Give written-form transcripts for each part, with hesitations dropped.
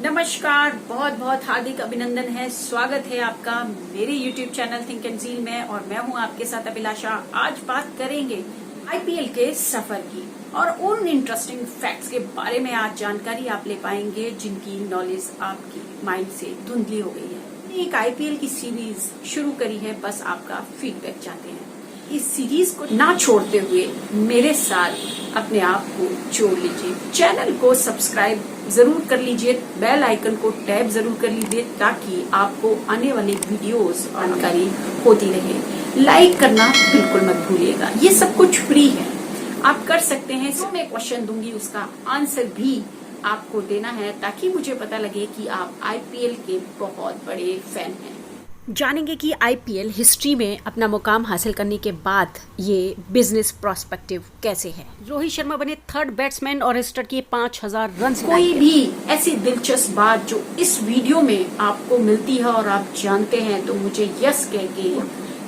नमस्कार, बहुत बहुत हार्दिक अभिनंदन है। स्वागत है आपका मेरे YouTube channel think and zeal में और मैं हूं आपके साथ अभिलाषा। आज बात करेंगे IPL के सफर की और उन इंटरेस्टिंग फैक्ट्स के बारे में आज जानकारी आप ले पाएंगे जिनकी नॉलेज आपकी माइंड से धुंधली हो गई है। एक IPL की सीरीज शुरू करी है, बस आपका फीडबैक चाहते हैं। इस सीरीज को ना छोड़ते हुए मेरे साथ अपने आप को जोड़ लीजिए। चैनल को सब्सक्राइब जरूर कर लीजिए, बेल आइकन को टैप जरूर कर लीजिए ताकि आपको आने वाली वीडियोस जानकारी होती रहे। लाइक करना बिल्कुल मत भूलिएगा, ये सब कुछ फ्री है, आप कर सकते हैं। तो मैं क्वेश्चन दूंगी, उसका आंसर भी आपको देना है ताकि मुझे पता लगे कि आप IPL के बहुत बड़े फैन हैं। जानेंगे कि IPL हिस्ट्री में अपना मुकाम हासिल करने के बाद ये बिजनेस प्रोस्पेक्टिव कैसे है। रोहित शर्मा बने थर्ड बैट्समैन और स्टार्ट किए 5000 रन। कोई भी ऐसी दिलचस्प बात जो इस वीडियो में आपको मिलती है और आप जानते हैं तो मुझे यस कह के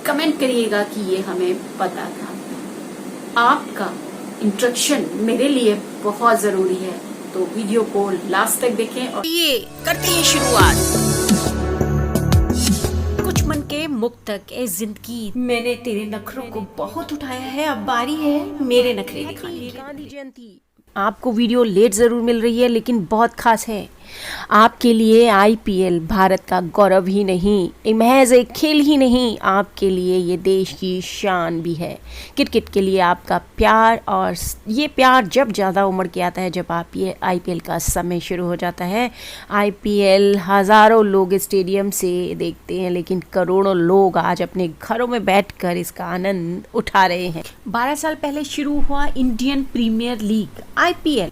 कमेंट करिएगा कि ये हमें पता था। आपका इंस्ट्रक्शन मेरे लिए बहुत जरूरी है, तो वीडियो को लास्ट तक देखें और ये करते हैं शुरुआत। के मुख तक ए जिंदगी, मैंने तेरे नखरों को बहुत उठाया है, अब बारी है मेरे नखरे दिखाने की। गांधी जयंती आपको वीडियो लेट जरूर मिल रही है लेकिन बहुत खास है। आपके लिए IPL भारत का गौरव ही नहीं, महज एक खेल ही नहीं, आपके लिए ये देश की शान भी है। क्रिकेट के लिए आपका प्यार, और ये प्यार जब ज़्यादा उमड़ के आता है जब आप ये IPL का समय शुरू हो जाता है। IPL हज़ारों लोग स्टेडियम से देखते हैं लेकिन करोड़ों लोग आज अपने घरों में बैठकर इसका आनंद उठा रहे हैं। 12 साल पहले शुरू हुआ इंडियन प्रीमियर लीग IPL।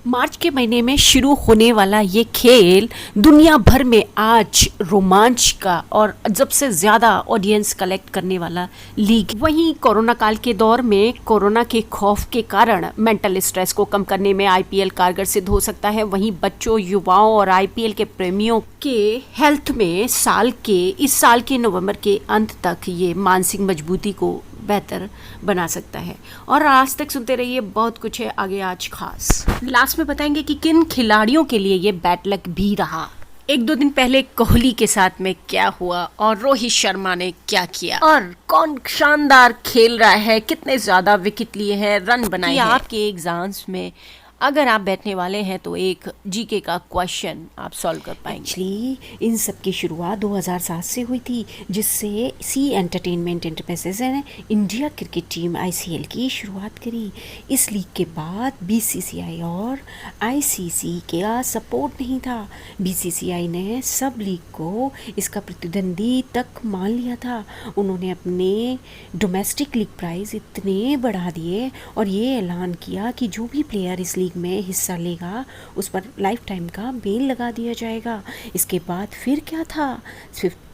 मार्च के महीने में शुरू होने वाला ये खेल दुनिया भर में आज रोमांच का और सबसे ज़्यादा ऑडियंस कलेक्ट करने वाला लीग। वहीं कोरोना काल के दौर में कोरोना के खौफ के कारण मेंटल स्ट्रेस को कम करने में IPL कारगर सिद्ध हो सकता है। वहीं बच्चों, युवाओं और IPL के प्रेमियों के हेल्थ में इस साल के नवंबर के अंत तक ये मानसिक मजबूती को बेहतर बना सकता है। और आज तक सुनते रहिए, बहुत कुछ है आगे आज खास। लास्ट में बताएंगे कि किन खिलाड़ियों के लिए ये बैड लक भी रहा। एक दो दिन पहले कोहली के साथ में क्या हुआ और रोहित शर्मा ने क्या किया और कौन शानदार खेल रहा है, कितने ज्यादा विकेट लिए हैं, रन बनाए हैं। आपके एग्जाम्स में अगर आप बैठने वाले हैं तो एक GK का क्वेश्चन आप सॉल्व कर पाएंगे। एक्चुअली इन सब की शुरुआत 2007 से हुई थी, जिससे सी एंटरटेनमेंट एंटरप्राइजेज ने इंडिया क्रिकेट टीम ICL की शुरुआत करी। इस लीग के बाद BCCI और ICC का सपोर्ट नहीं था। BCCI ने सब लीग को इसका प्रतिद्वंदी तक मान लिया था। उन्होंने अपने डोमेस्टिक लीग प्राइस इतने बढ़ा दिए और ये ऐलान किया कि जो भी प्लेयर इस में हिस्सा लेगा उस पर लाइफ टाइम का बैन लगा दिया जाएगा। इसके बाद फिर क्या था,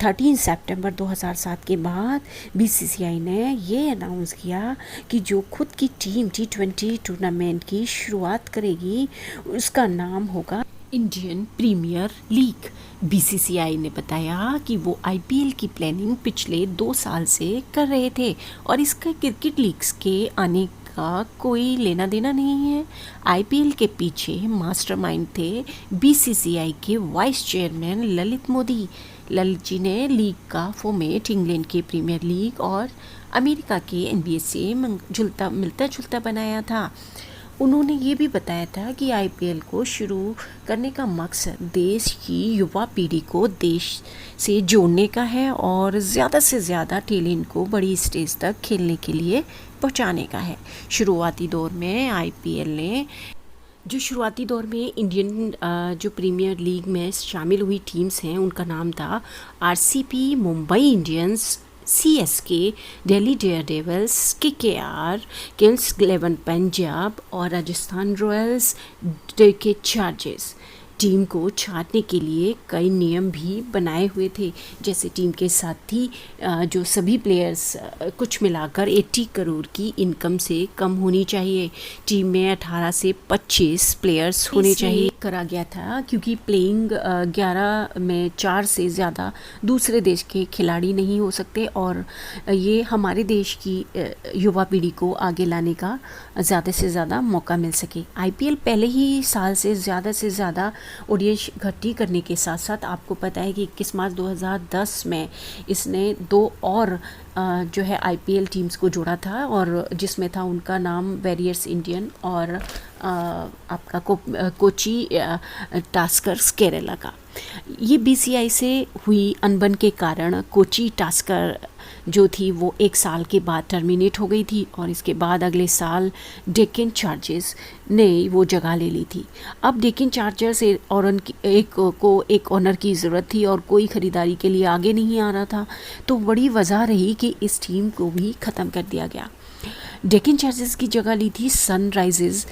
13 सितंबर 2007 के बाद BCCI ने ये अनाउंस किया कि जो खुद की टीम T20 टूर्नामेंट की शुरुआत करेगी उसका नाम होगा इंडियन प्रीमियर लीग। BCCI ने बताया कि वो IPL की प्लानिंग पिछले 2 साल से कर रहे थे और इसका क्रिकेट लीग्स के आने का कोई लेना देना नहीं है। IPL के पीछे मास्टरमाइंड थे BCCI के वाइस चेयरमैन ललित मोदी। ललित जी ने लीग का फॉर्मेट इंग्लैंड के प्रीमियर लीग और अमेरिका के NBA से मिलता जुलता बनाया था। उन्होंने ये भी बताया था कि IPL को शुरू करने का मकसद देश की युवा पीढ़ी को देश से जोड़ने का है और ज़्यादा से ज़्यादा टैलेंट को बड़ी स्टेज तक खेलने के लिए पहुंचाने का है। शुरुआती दौर में IPL ने इंडियन जो प्रीमियर लीग में शामिल हुई टीम्स हैं उनका नाम था RCB, Mumbai Indians, CSK, Delhi Daredevils, KKR, Kings 11 Punjab और राजस्थान रॉयल्स के चार्जेस। टीम को छांटने के लिए कई नियम भी बनाए हुए थे, जैसे टीम के साथी जो सभी प्लेयर्स कुछ मिलाकर 80 करोड़ की इनकम से कम होनी चाहिए। टीम में 18 से 25 प्लेयर्स होने चाहिए। चेक करा गया था, क्योंकि प्लेइंग 11 में 4 से ज़्यादा दूसरे देश के खिलाड़ी नहीं हो सकते, और ये हमारे देश की युवा पीढ़ी को आगे लाने का ज़्यादा से ज़्यादा मौका मिल सके। आईपीएल पहले ही साल से ज़्यादा ऑडियंस इकट्ठी करने के साथ साथ आपको पता है कि 21 मार्च 2010 में इसने 2 और जो है आईपीएल टीम्स को जोड़ा था, और जिसमें था उनका नाम वॉरियर्स इंडियन और आपका कोची टास्कर्स केरला का। ये बीसीआई से हुई अनबन के कारण कोची टास्कर जो थी वो 1 साल के बाद टर्मिनेट हो गई थी, और इसके बाद अगले साल डेक्कन चार्जर्स ने वो जगह ले ली थी। अब डेक्कन चार्जर्स एक ऑनर की ज़रूरत थी और कोई ख़रीदारी के लिए आगे नहीं आ रहा था, तो बड़ी वजह रही कि इस टीम को भी ख़त्म कर दिया गया। डेक्कन चार्जर्स की जगह ली थी सनराइजर्स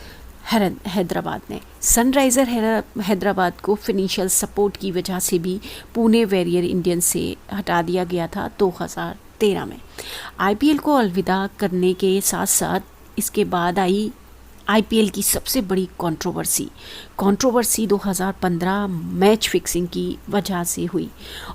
हैदराबाद ने। सनराइज़र हैदराबाद को फिनेंशियल सपोर्ट की वजह से भी पुणे वॉरियर इंडियन से हटा दिया गया था 2013 में। आईपीएल को अलविदा करने के साथ साथ इसके बाद आई आईपीएल की सबसे बड़ी कंट्रोवर्सी 2015 मैच फिक्सिंग की वजह से हुई,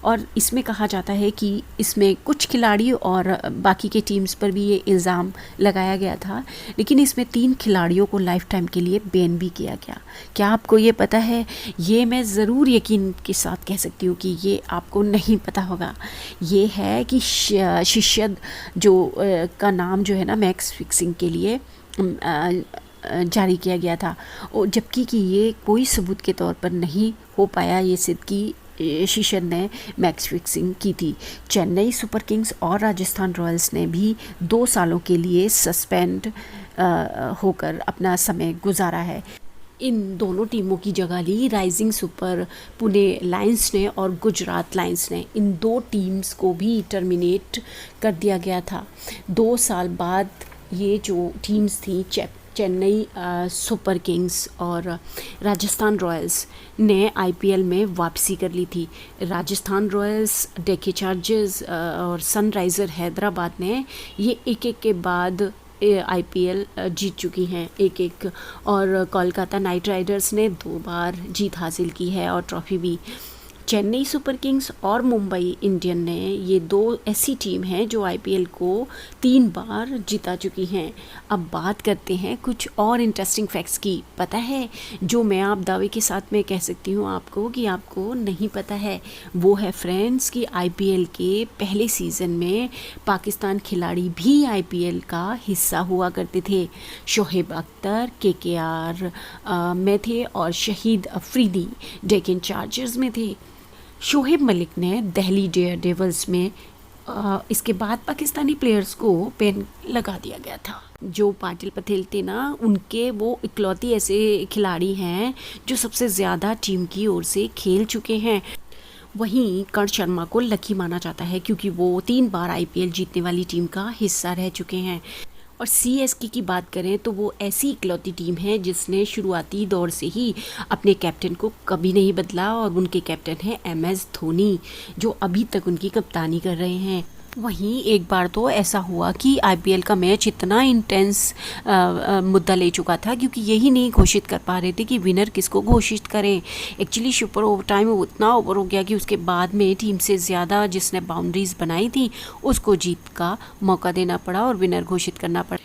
और इसमें कहा जाता है कि इसमें कुछ खिलाड़ी और बाकी के टीम्स पर भी ये इल्ज़ाम लगाया गया था, लेकिन इसमें 3 खिलाड़ियों को लाइफ टाइम के लिए बैन भी किया गया। क्या आपको ये पता है? ये मैं ज़रूर यकीन के साथ कह सकती हूँ कि ये आपको नहीं पता होगा। ये है कि शिष्यद जो का नाम जो है ना मैच फिक्सिंग के लिए जारी किया गया था, और जबकि कि ये कोई सबूत के तौर पर नहीं हो पाया ये सिद्ध कि शिशर ने मैच फिक्सिंग की थी। चेन्नई सुपर किंग्स और राजस्थान रॉयल्स ने भी 2 सालों के लिए सस्पेंड होकर अपना समय गुजारा है। इन दोनों टीमों की जगह ली राइजिंग सुपर पुणे लायंस ने और गुजरात लायंस ने। इन 2 टीम्स को भी टर्मिनेट कर दिया गया था। 2 साल बाद ये जो टीम्स थी चेन्नई सुपर किंग्स और राजस्थान रॉयल्स ने आईपीएल में वापसी कर ली थी। राजस्थान रॉयल्स, डेक्कन चार्जर्स और सनराइज़र हैदराबाद ने ये एक के बाद आईपीएल जीत चुकी हैं एक, और कोलकाता नाइट राइडर्स ने 2 बार जीत हासिल की है और ट्रॉफी भी। चेन्नई सुपर किंग्स और मुंबई इंडियन ने ये 2 ऐसी टीम हैं जो आईपीएल को 3 बार जिता चुकी हैं। अब बात करते हैं कुछ और इंटरेस्टिंग फैक्ट्स की। पता है जो मैं आप दावे के साथ में कह सकती हूँ आपको कि आपको नहीं पता है, वो है फ्रेंड्स कि आईपीएल के पहले सीज़न में पाकिस्तान खिलाड़ी भी आईपीएल का हिस्सा हुआ करते थे। शोएब अख्तर केकेआर में थे और शहीद अफरीदी डेक्कन चार्जर्स में थे। शोएब मलिक ने दिल्ली डेयरडेविल्स में इसके बाद पाकिस्तानी प्लेयर्स को बैन लगा दिया गया था। जो पाटिल पटेल थे ना, उनके वो इकलौती ऐसे खिलाड़ी हैं जो सबसे ज़्यादा टीम की ओर से खेल चुके हैं। वहीं कर्ण शर्मा को लकी माना जाता है क्योंकि वो 3 बार आईपीएल जीतने वाली टीम का हिस्सा रह चुके हैं। और सीएसके की बात करें तो वो ऐसी इकलौती टीम है जिसने शुरुआती दौर से ही अपने कैप्टन को कभी नहीं बदला, और उनके कैप्टन हैं MS धोनी जो अभी तक उनकी कप्तानी कर रहे हैं। वहीं एक बार तो ऐसा हुआ कि आईपीएल का मैच इतना इंटेंस मुद्दा ले चुका था क्योंकि यही नहीं घोषित कर पा रहे थे कि विनर किसको घोषित करें। एक्चुअली सुपर ओवर टाइम उतना ओवर हो गया कि उसके बाद में टीम से ज़्यादा जिसने बाउंड्रीज बनाई थी उसको जीत का मौका देना पड़ा और विनर घोषित करना पड़ा।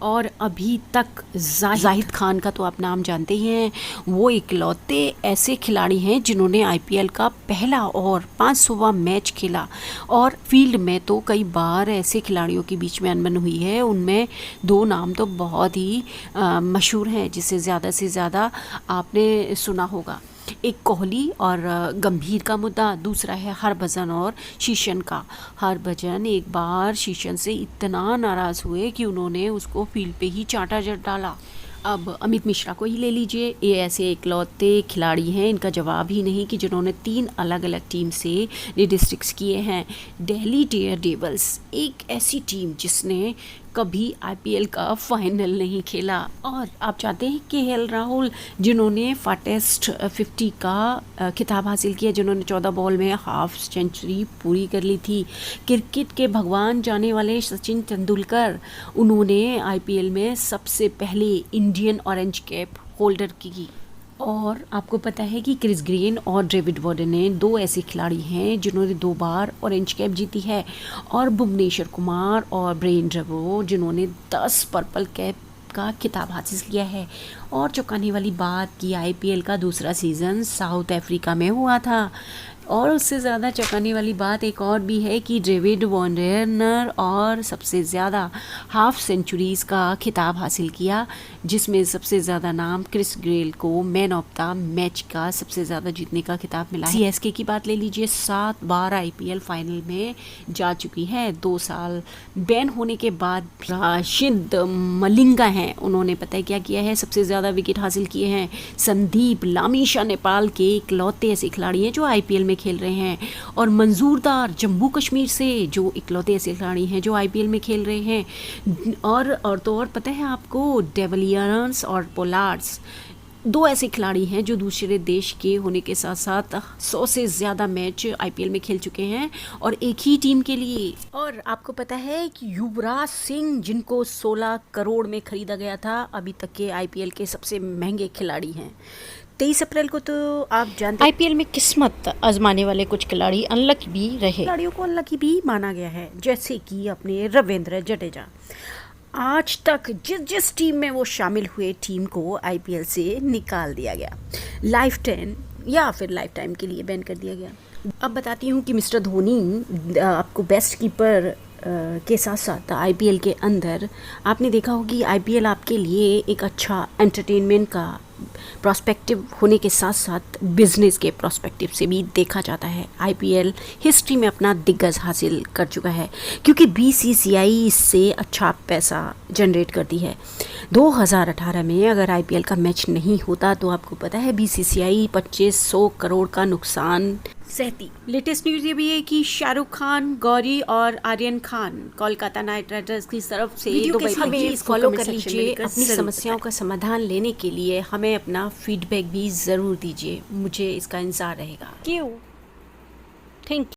और अभी तक जाहिद खान का तो आप नाम जानते ही हैं, वो इकलौते ऐसे खिलाड़ी हैं जिन्होंने आईपीएल का पहला और 500वां मैच खेला। और फील्ड में तो कई बार ऐसे खिलाड़ियों के बीच में अनबन हुई है, उनमें 2 नाम तो बहुत ही मशहूर हैं जिसे ज़्यादा से ज़्यादा आपने सुना होगा। एक कोहली और गंभीर का मुद्दा, दूसरा है हरभजन और शीशन का। हरभजन एक बार शीशन से इतना नाराज़ हुए कि उन्होंने उसको फील्ड पे ही चांटा जड़ डाला। अब अमित मिश्रा को ही ले लीजिए, ये ऐसे इकलौते खिलाड़ी हैं, इनका जवाब ही नहीं कि जिन्होंने 3 अलग अलग टीम से डिस्ट्रिक्ट्स किए हैं। दिल्ली डेयरडेविल्स एक ऐसी टीम जिसने कभी आईपीएल का फाइनल नहीं खेला। और आप चाहते हैं केएल राहुल जिन्होंने फास्टेस्ट 50 का खिताब हासिल किया, जिन्होंने 14 बॉल में हाफ सेंचुरी पूरी कर ली थी। क्रिकेट के भगवान जाने वाले सचिन तेंदुलकर, उन्होंने आईपीएल में सबसे पहले इंडियन ऑरेंज कैप होल्डर की और आपको पता है कि क्रिस ग्रीन और डेविड वार्नर दो ऐसे खिलाड़ी हैं जिन्होंने 2 बार ऑरेंज कैप जीती है, और भुवनेश्वर कुमार और ब्रेन ड्रेवो जिन्होंने 10 पर्पल कैप का खिताब हासिल किया है। और चौंकाने वाली बात कि आईपीएल का दूसरा सीज़न साउथ अफ्रीका में हुआ था। और उससे ज़्यादा चौंकाने वाली बात एक और भी है कि डेविड वार्नर और सबसे ज़्यादा हाफ सेंचुरीज़ का खिताब हासिल किया, जिसमें सबसे ज़्यादा नाम क्रिस गेल को मैन ऑफ द मैच का सबसे ज़्यादा जीतने का खिताब मिला है। सीएसके की बात ले लीजिए, 7 बार आईपीएल फाइनल में जा चुकी है। 2 साल बैन होने के बाद राशिद मलिंगा हैं, उन्होंने पता है क्या किया है, सबसे ज़्यादा विकेट हासिल किए हैं। संदीप लामिशा नेपाल के इकलौते ऐसे खिलाड़ी हैं जो आईपीएल में खेल रहे हैं। और मंजूरदार जम्मू कश्मीर से जो इकलौते ऐसे खिलाड़ी हैं जो आईपीएल में खेल रहे हैं। और तो और पता है आपको, डेविलियर्स और पोलार्ड्स 2 ऐसे खिलाड़ी हैं जो दूसरे देश के होने के साथ साथ 100 से ज़्यादा मैच आईपीएल में खेल चुके हैं, और एक ही टीम के लिए। और आपको पता है कि युवराज सिंह, जिनको 16 करोड़ में खरीदा गया था, अभी तक के आईपीएल के सबसे महंगे खिलाड़ी हैं। 23 अप्रैल को तो आप जानते हैं आईपीएल में किस्मत आजमाने वाले कुछ खिलाड़ी अनलकी भी रहे। खिलाड़ियों को अनलकी भी माना गया है, जैसे कि अपने रविंद्र जडेजा। आज तक जिस टीम में वो शामिल हुए, टीम को आईपीएल से निकाल दिया गया, लाइफ टाइम के लिए बैन कर दिया गया। अब बताती हूँ कि मिस्टर धोनी आपको बेस्ट कीपर के साथ साथ आईपीएल के अंदर आपने देखा होगा कि आईपीएल आपके लिए एक अच्छा एंटरटेनमेंट का प्रोस्पेक्टिव होने के साथ साथ बिजनेस के प्रोस्पेक्टिव से भी देखा जाता है। आईपीएल हिस्ट्री में अपना दिग्गज हासिल कर चुका है, क्योंकि बीसीसीआई इससे अच्छा पैसा जनरेट करती है। 2018 में अगर आईपीएल का मैच नहीं होता तो आपको पता है बीसीसीआई 2500 करोड़ का नुकसान सहती। लेटेस्ट न्यूज़ ये भी है कि शाहरुख खान, गौरी और आर्यन खान कोलकाता नाइट राइडर्स की तरफ से दुबई फॉलो कर लीजिए। अपनी समस्याओं का समाधान लेने के लिए हमें अपना फीडबैक भी ज़रूर दीजिए, मुझे इसका इंतजार रहेगा। क्यों? थैंक